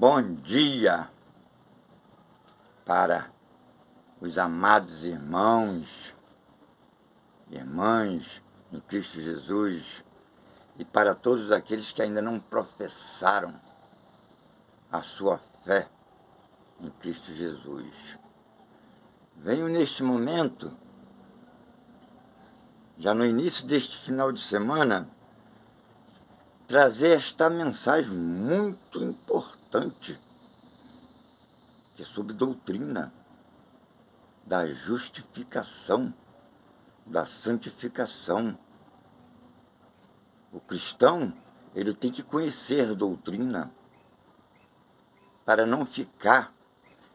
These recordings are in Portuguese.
Bom dia para os amados irmãos e irmãs em Cristo Jesus e para todos aqueles que ainda não professaram a sua fé em Cristo Jesus. Venho neste momento, já no início deste final de semana, trazer esta mensagem muito importante, que é sobre doutrina da justificação, da santificação. O cristão, ele tem que conhecer doutrina para não ficar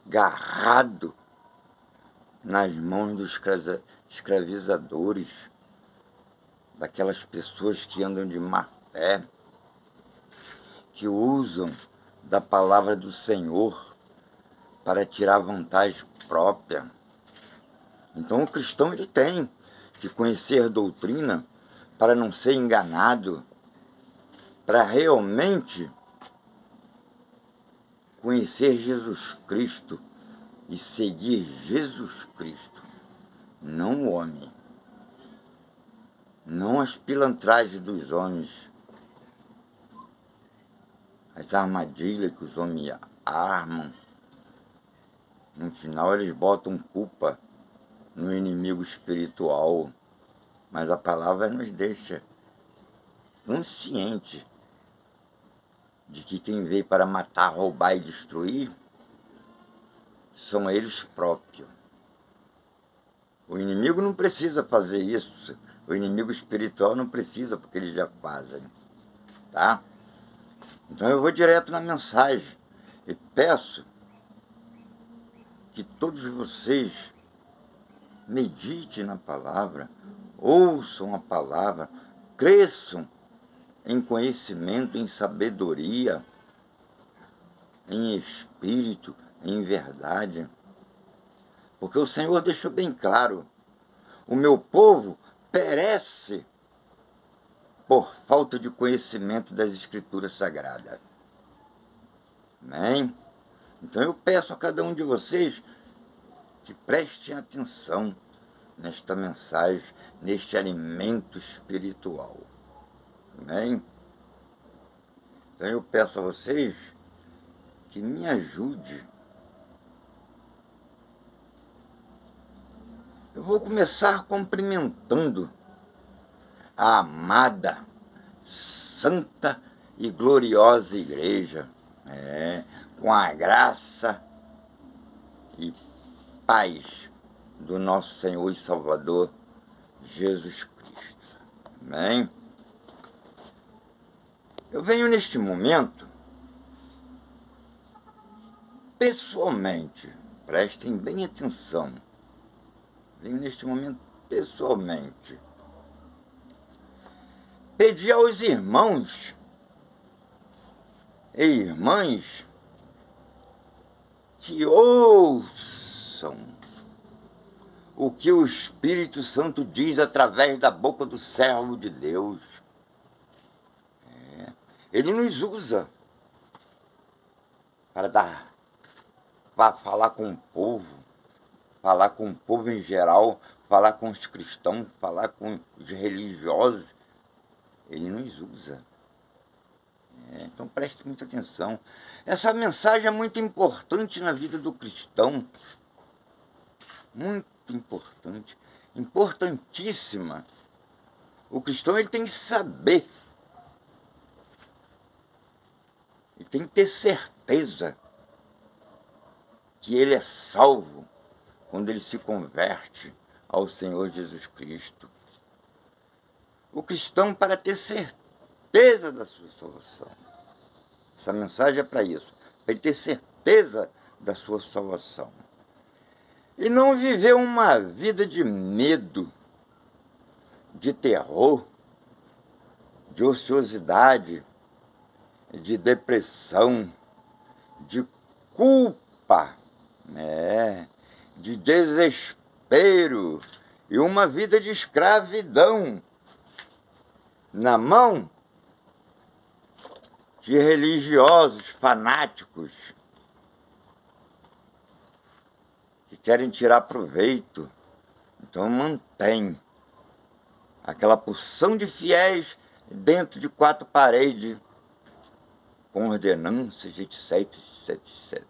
agarrado nas mãos dos escravizadores, daquelas pessoas que andam de má fé, que usam da palavra do Senhor para tirar vantagem própria. Então o cristão ele tem que conhecer doutrina para não ser enganado, para realmente conhecer Jesus Cristo e seguir Jesus Cristo, não o homem, não as pilantragens dos homens, as armadilhas que os homens armam. No final eles botam culpa no inimigo espiritual, mas a palavra nos deixa consciente de que quem veio para matar, roubar e destruir são eles próprios. O inimigo não precisa fazer isso, o inimigo espiritual não precisa, porque eles já fazem, tá? Então eu vou direto na mensagem e peço que todos vocês meditem na palavra, ouçam a palavra, cresçam em conhecimento, em sabedoria, em espírito, em verdade. Porque o Senhor deixou bem claro: o meu povo perece por falta de conhecimento das Escrituras Sagradas. Amém? Então eu peço a cada um de vocês que prestem atenção nesta mensagem, neste alimento espiritual. Amém? Então eu peço a vocês que me ajudem. Eu vou começar cumprimentando a amada, santa e gloriosa igreja, com a graça e paz do nosso Senhor e Salvador Jesus Cristo. Amém? Eu venho neste momento, pessoalmente, prestem bem atenção, venho neste momento pessoalmente pedir aos irmãos e irmãs que ouçam o que o Espírito Santo diz através da boca do servo de Deus. Ele nos usa para falar com o povo em geral, falar com os cristãos, falar com os religiosos. Ele nos usa. Então preste muita atenção. Essa mensagem é muito importante na vida do cristão. Muito importante. Importantíssima. O cristão ele tem que saber. Ele tem que ter certeza que ele é salvo quando ele se converte ao Senhor Jesus Cristo. O cristão, para ter certeza da sua salvação, essa mensagem é para isso, para ele ter certeza da sua salvação. E não viver uma vida de medo, de terror, de ociosidade, de depressão, de culpa, de desespero e uma vida de escravidão na mão de religiosos fanáticos que querem tirar proveito. Então mantém aquela porção de fiéis dentro de 4 paredes, com ordenanças, etc, etc, etc.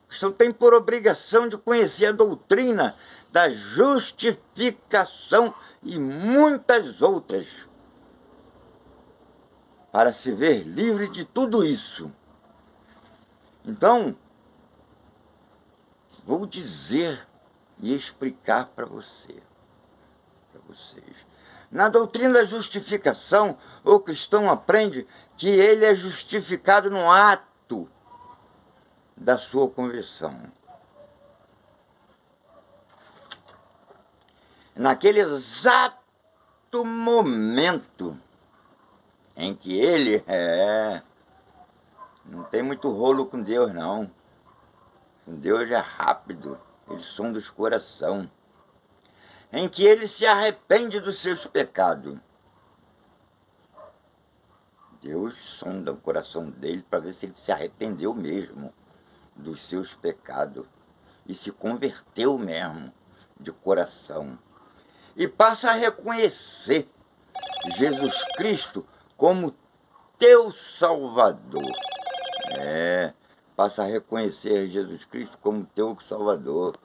O cristão tem por obrigação de conhecer a doutrina da justificação e muitas outras, para se ver livre de tudo isso. Então, vou dizer e explicar para vocês. Na doutrina da justificação, o cristão aprende que ele é justificado no ato da sua conversão. Naquele exato momento em que ele não tem muito rolo com Deus, não. Com Deus é rápido, ele sonda os corações. Em que ele se arrepende dos seus pecados. Deus sonda o coração dele para ver se ele se arrependeu mesmo dos seus pecados e se converteu mesmo de coração. E passa a reconhecer Jesus Cristo como teu Salvador. Passa a reconhecer Jesus Cristo como teu Salvador.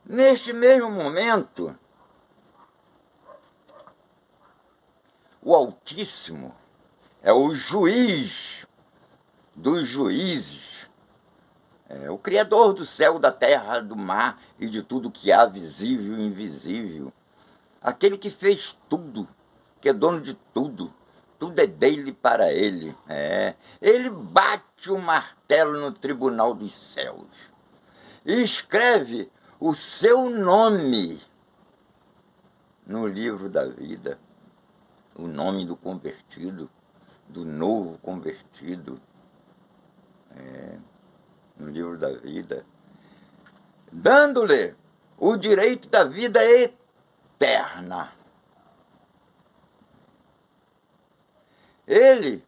Neste mesmo momento, o Altíssimo é o juiz dos juízes, o Criador do céu, da terra, do mar e de tudo que há, visível e invisível. Aquele que fez tudo, que é dono de tudo, tudo é dele para ele. Ele bate o martelo no tribunal dos céus e escreve o seu nome no livro da vida, o nome do convertido, do novo convertido, no livro da vida, dando-lhe o direito da vida eterna. Ele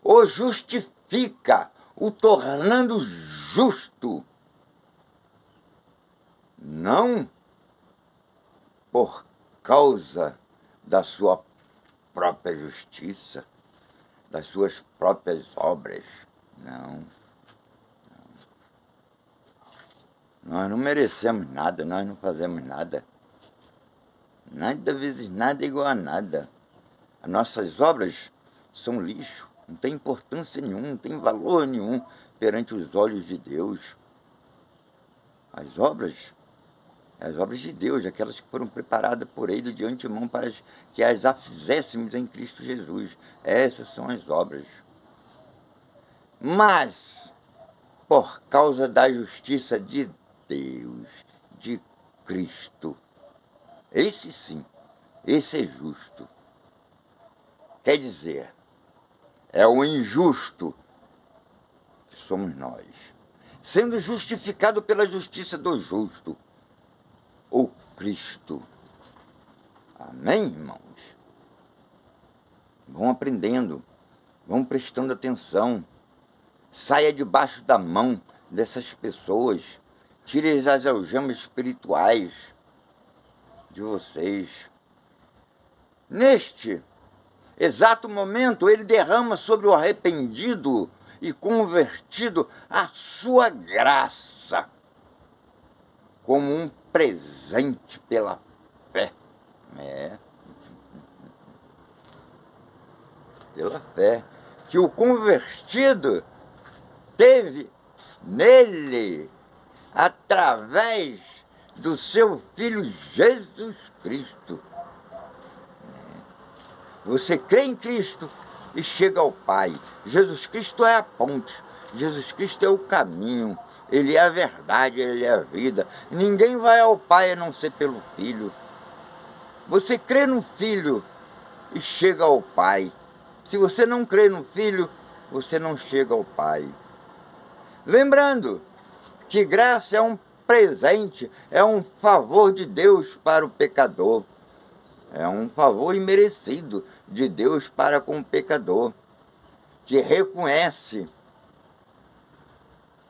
o justifica, o tornando justo, não por causa da sua própria justiça, das suas próprias obras. Não. Nós não merecemos nada, nós não fazemos nada. Nada vezes nada é igual a nada. As nossas obras são lixo, não tem importância nenhuma, não tem valor nenhum perante os olhos de Deus. As obras de Deus, aquelas que foram preparadas por Ele de antemão para que as fizéssemos em Cristo Jesus. Essas são as obras. Mas, por causa da justiça de Deus, de Cristo, esse sim, esse é justo. Quer dizer, é o injusto que somos nós, sendo justificado pela justiça do justo, o Cristo. Amém, irmãos? Vão aprendendo, vão prestando atenção. Saia debaixo da mão dessas pessoas. Tire as algemas espirituais de vocês. Neste exato momento, ele derrama sobre o arrependido e convertido a sua graça, como um presente pela fé. Pela fé que o convertido teve nele, através do seu Filho Jesus Cristo. Você crê em Cristo e chega ao Pai. Jesus Cristo é a ponte, Jesus Cristo é o caminho, Ele é a verdade, Ele é a vida. Ninguém vai ao Pai a não ser pelo Filho. Você crê no Filho e chega ao Pai. Se você não crê no Filho, você não chega ao Pai. Lembrando que graça é um presente, é um favor de Deus para o pecador. É um favor imerecido de Deus para com o pecador, que reconhece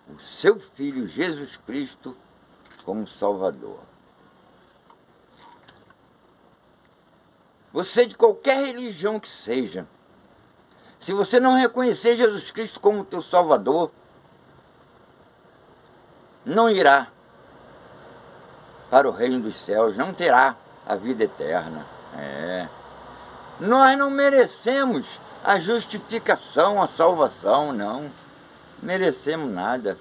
o seu Filho Jesus Cristo como Salvador. Você, de qualquer religião que seja, se você não reconhecer Jesus Cristo como teu Salvador, não irá para o reino dos céus, não terá a vida eterna. Nós não merecemos a justificação, a salvação, não. Merecemos nada.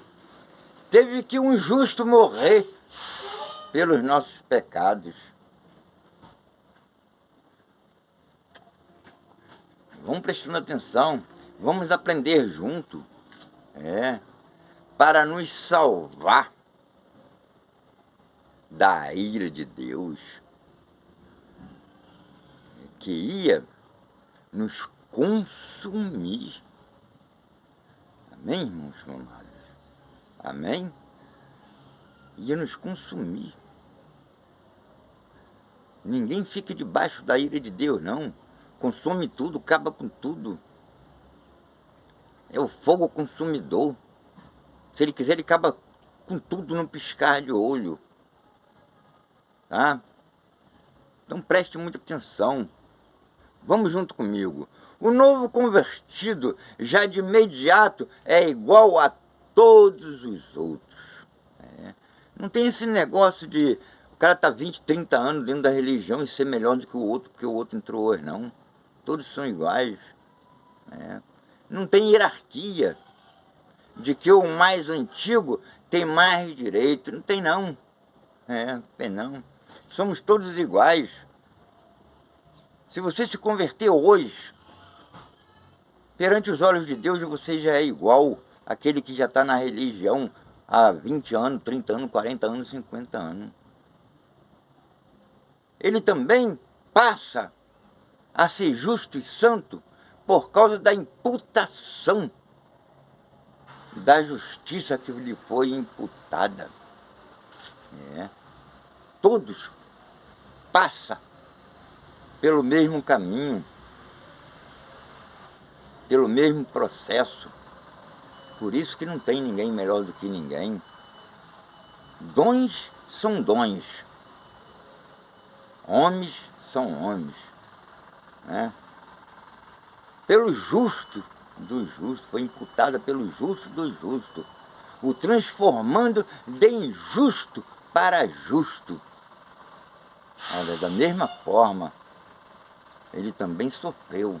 Teve que um justo morrer pelos nossos pecados. Vamos prestando atenção, vamos aprender junto, para nos salvar da ira de Deus, que ia nos consumir. Amém, irmãos amados? Amém? Ia nos consumir. Ninguém fica debaixo da ira de Deus, não. Consome tudo, acaba com tudo. É o fogo consumidor. Se ele quiser, ele acaba com tudo num piscar de olho. Tá? Então preste muita atenção. Vamos junto comigo. O novo convertido, já de imediato, é igual a todos os outros. Não tem esse negócio de o cara tá 20, 30 anos dentro da religião e ser melhor do que o outro, porque o outro entrou hoje, não. Todos são iguais. Não tem hierarquia de que o mais antigo tem mais direito. Não tem não. Tem não. Somos todos iguais. Se você se converter hoje, perante os olhos de Deus, você já é igual àquele que já está na religião há 20 anos, 30 anos, 40 anos, 50 anos. Ele também passa a ser justo e santo por causa da imputação da justiça que lhe foi imputada. Todos passam pelo mesmo caminho, pelo mesmo processo. Por isso que não tem ninguém melhor do que ninguém. Dons são dons. Homens são homens. Pelo justo do justo, foi imputada pelo justo do justo, o transformando de injusto para justo. Olha, da mesma forma, ele também sofreu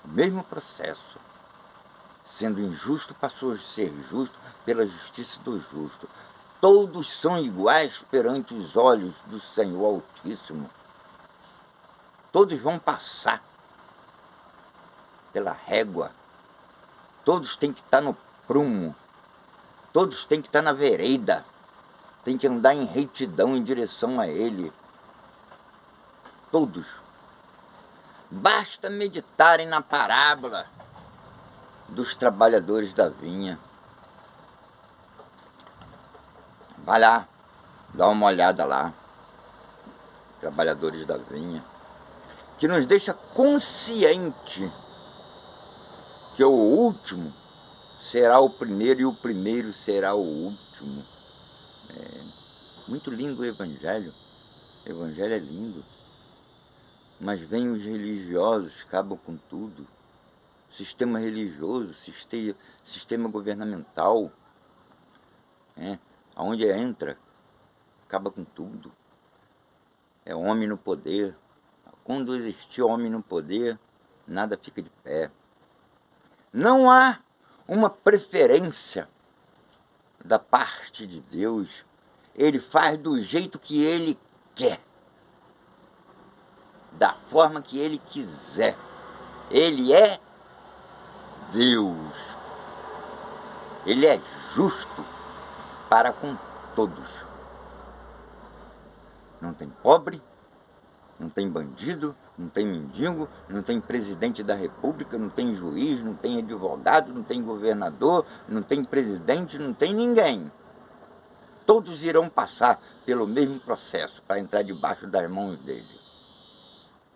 o mesmo processo. Sendo injusto, passou a ser justo pela justiça do justo. Todos são iguais perante os olhos do Senhor Altíssimo. Todos vão passar pela régua. Todos têm que estar no prumo. Todos têm que estar na vereda. Tem que andar em retidão em direção a Ele. Todos. Basta meditarem na parábola dos trabalhadores da vinha. Vai lá, dá uma olhada lá. Trabalhadores da vinha. Que nos deixa consciente que o último será o primeiro e o primeiro será o último. Muito lindo o Evangelho. O Evangelho é lindo. Mas vêm os religiosos, acabam com tudo. Sistema religioso, sistema governamental, aonde entra, acaba com tudo. É homem no poder. Quando existir homem no poder, nada fica de pé. Não há uma preferência da parte de Deus. Ele faz do jeito que Ele quer, da forma que Ele quiser. Ele é Deus. Ele é justo para com todos. Não tem pobre, não tem bandido, não tem mendigo, não tem presidente da república, não tem juiz, não tem advogado, não tem governador, não tem presidente, não tem ninguém. todos irão passar pelo mesmo processo para entrar debaixo das mãos dele.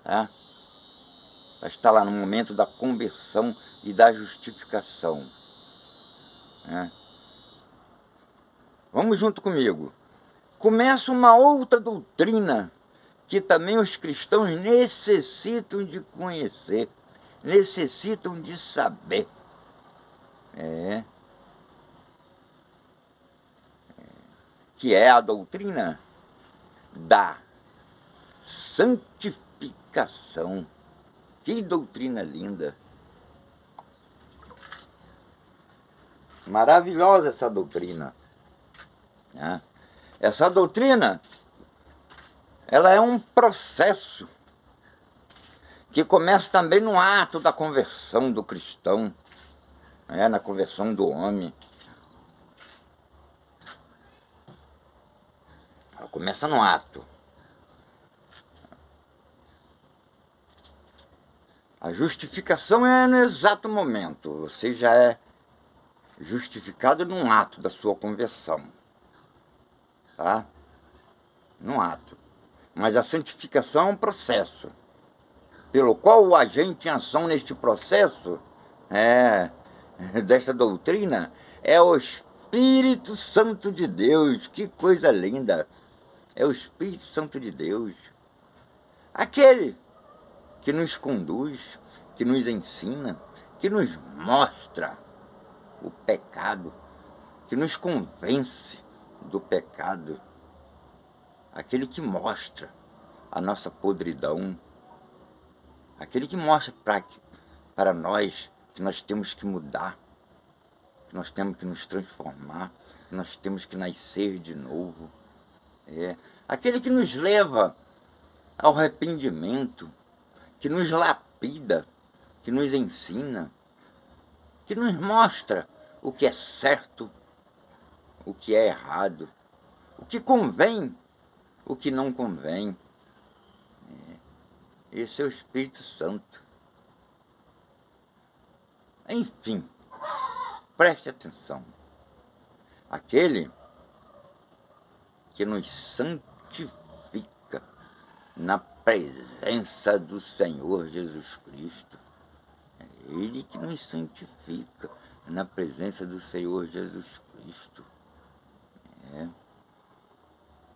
Tá? Para estar lá no momento da conversão e da justificação. Né? Vamos junto comigo. Começa uma outra doutrina que também os cristãos necessitam de conhecer, necessitam de saber. Que é a doutrina da santificação. Que doutrina linda! Maravilhosa essa doutrina. Né? Essa doutrina, ela é um processo que começa também no ato da conversão do cristão, na conversão do homem. Ela começa no ato. A justificação é no exato momento. Você já é justificado num ato da sua conversão. Tá? Num ato. Mas a santificação é um processo, pelo qual o agente em ação neste processo, desta doutrina, é o Espírito Santo de Deus. Que coisa linda! É o Espírito Santo de Deus. Aquele que nos conduz, que nos ensina, que nos mostra o pecado, que nos convence do pecado, aquele que mostra a nossa podridão, aquele que mostra para nós que nós temos que mudar, que nós temos que nos transformar, que nós temos que nascer de novo. Aquele que nos leva ao arrependimento, que nos lapida, que nos ensina, que nos mostra o que é certo, o que é errado, o que convém, o que não convém. Esse é o Espírito Santo. Enfim, preste atenção. Aquele que nos santifica na presença do Senhor Jesus Cristo. É Ele que nos santifica na presença do Senhor Jesus Cristo.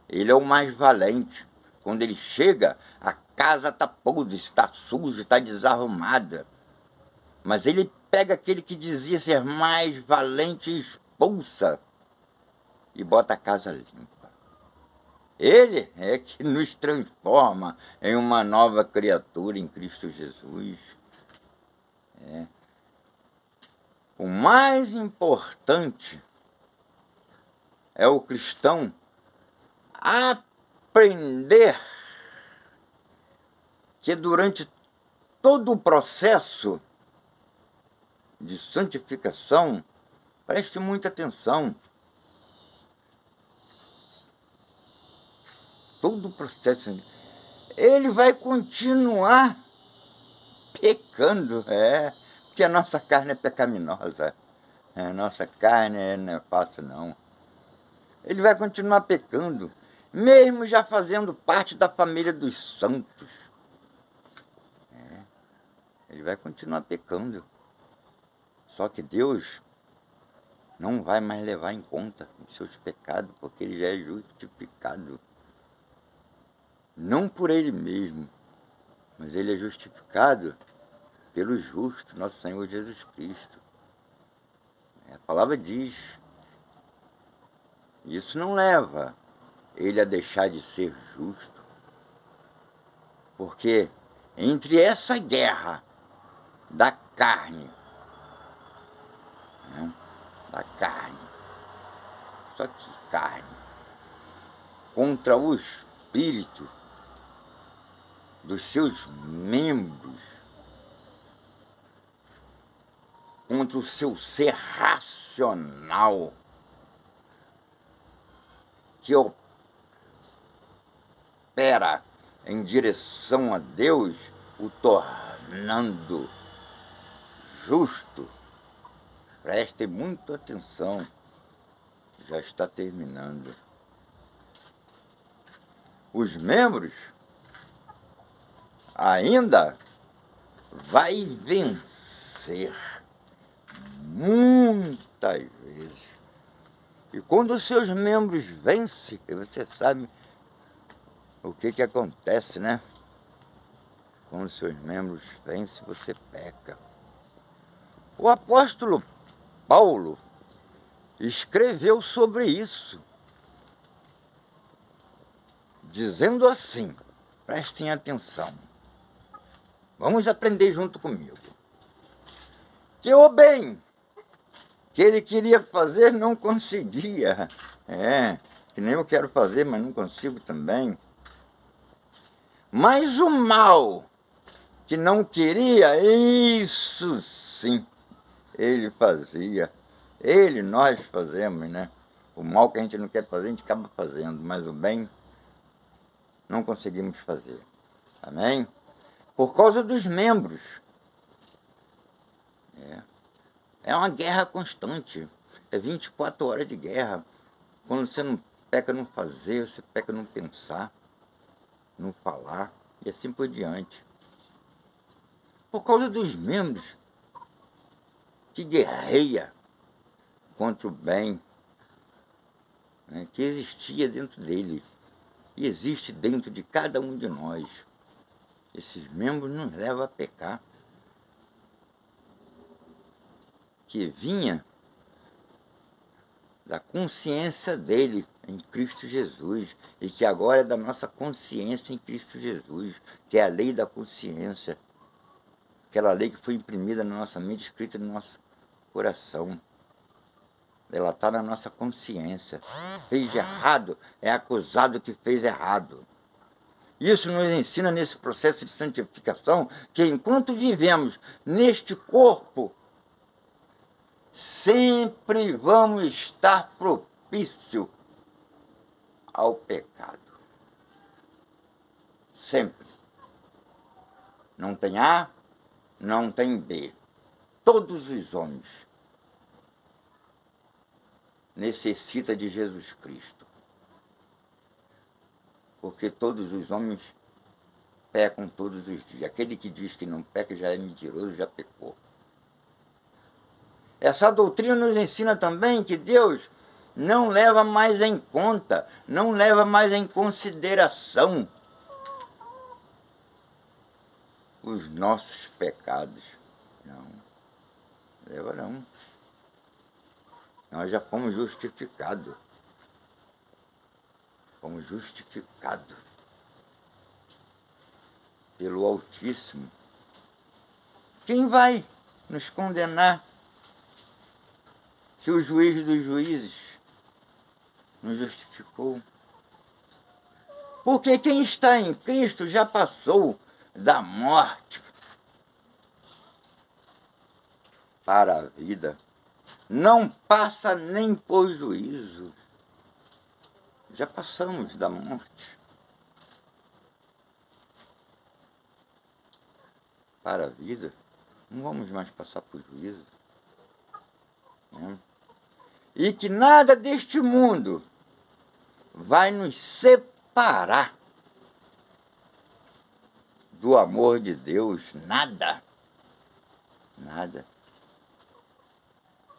Ele é o mais valente. Quando ele chega, a casa está podre, está suja, está desarrumada. Mas ele pega aquele que dizia ser mais valente e expulsa e bota a casa limpa. Ele é que nos transforma em uma nova criatura em Cristo Jesus. O mais importante é o cristão aprender que durante todo o processo de santificação, preste muita atenção, todo o processo, ele vai continuar pecando, porque a nossa carne é pecaminosa, a nossa carne não é fácil não. Ele vai continuar pecando, mesmo já fazendo parte da família dos santos. Ele vai continuar pecando. Só que Deus não vai mais levar em conta os seus pecados, porque ele já é justificado. Não por ele mesmo, mas ele é justificado pelo justo, nosso Senhor Jesus Cristo. A palavra diz, isso não leva ele a deixar de ser justo, porque entre essa guerra da carne, só que carne, contra o espírito dos seus membros, contra o seu ser racional, que opera em direção a Deus, o tornando justo. Prestem muita atenção, já está terminando. os membros, ainda vai vencer muitas vezes. E quando os seus membros vencem, você sabe o que acontece, né? Quando os seus membros vencem, você peca. O apóstolo Paulo escreveu sobre isso, dizendo assim, prestem atenção, vamos aprender junto comigo, que o bem que ele queria fazer não conseguia, que nem eu quero fazer, mas não consigo também, mas o mal que não queria, isso sim, ele fazia. Nós fazemos, né? O mal que a gente não quer fazer, a gente acaba fazendo, mas o bem não conseguimos fazer. Amém? Por causa dos membros. É uma guerra constante. É 24 horas de guerra. Quando você não peca não fazer, você peca não pensar, não falar, e assim por diante. Por causa dos membros que guerreia contra o bem, né, que existia dentro dele e existe dentro de cada um de nós. Esses membros nos levam a pecar, que vinha da consciência dele em Cristo Jesus, e que agora é da nossa consciência em Cristo Jesus, que é a lei da consciência, aquela lei que foi imprimida na nossa mente, escrita no nosso coração. Ela está na nossa consciência. Fez errado, é acusado que fez errado. Isso nos ensina nesse processo de santificação, que enquanto vivemos neste corpo, sempre vamos estar propício ao pecado. Sempre. Não tem A, não tem B. Todos os homens necessitam de Jesus Cristo. Porque todos os homens pecam todos os dias. Aquele que diz que não peca já é mentiroso, já pecou. Essa doutrina nos ensina também que Deus não leva mais em conta, não leva mais em consideração os nossos pecados. Não, leva não. Nós já fomos justificados. Fomos justificados pelo Altíssimo. Quem vai nos condenar se o juiz dos juízes nos justificou? Porque quem está em Cristo já passou da morte para a vida. Não passa nem por juízo. Já passamos da morte para a vida. Não vamos mais passar por juízo. Né? E que nada deste mundo vai nos separar do amor de Deus. Nada. Nada.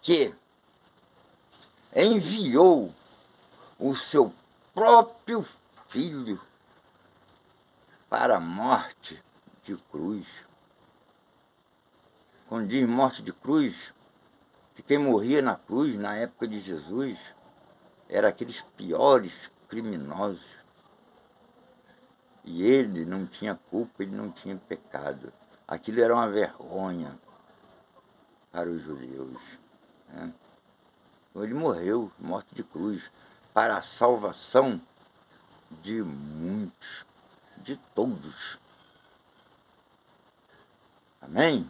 Que enviou o seu próprio Filho para a morte de cruz. Quando diz morte de cruz, que quem morria na cruz, na época de Jesus, eram aqueles piores criminosos. E ele não tinha culpa, ele não tinha pecado. Aquilo era uma vergonha para os judeus. Né? Então ele morreu, morte de cruz, para a salvação de muitos, de todos. Amém?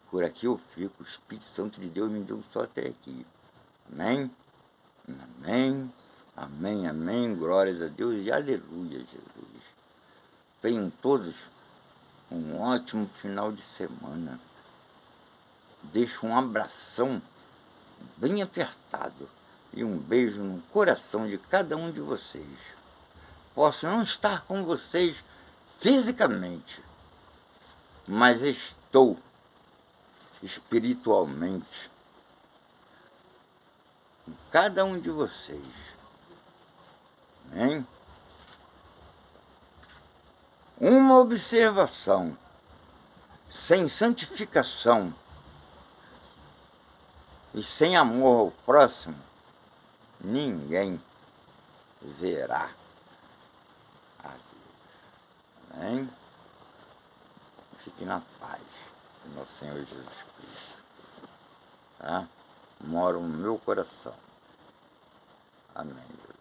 Por aqui eu fico, o Espírito Santo de Deus me deu só até aqui. Amém? Amém, amém, amém, glórias a Deus e aleluia, Jesus. Tenham todos um ótimo final de semana. Deixo um abração bem apertado e um beijo no coração de cada um de vocês. posso não estar com vocês fisicamente, mas estou espiritualmente em cada um de vocês. Amém? Uma observação: sem santificação e sem amor ao próximo, ninguém verá a Deus. Amém? Fique na paz do nosso Senhor Jesus Cristo. Tá? Mora no meu coração. Amém.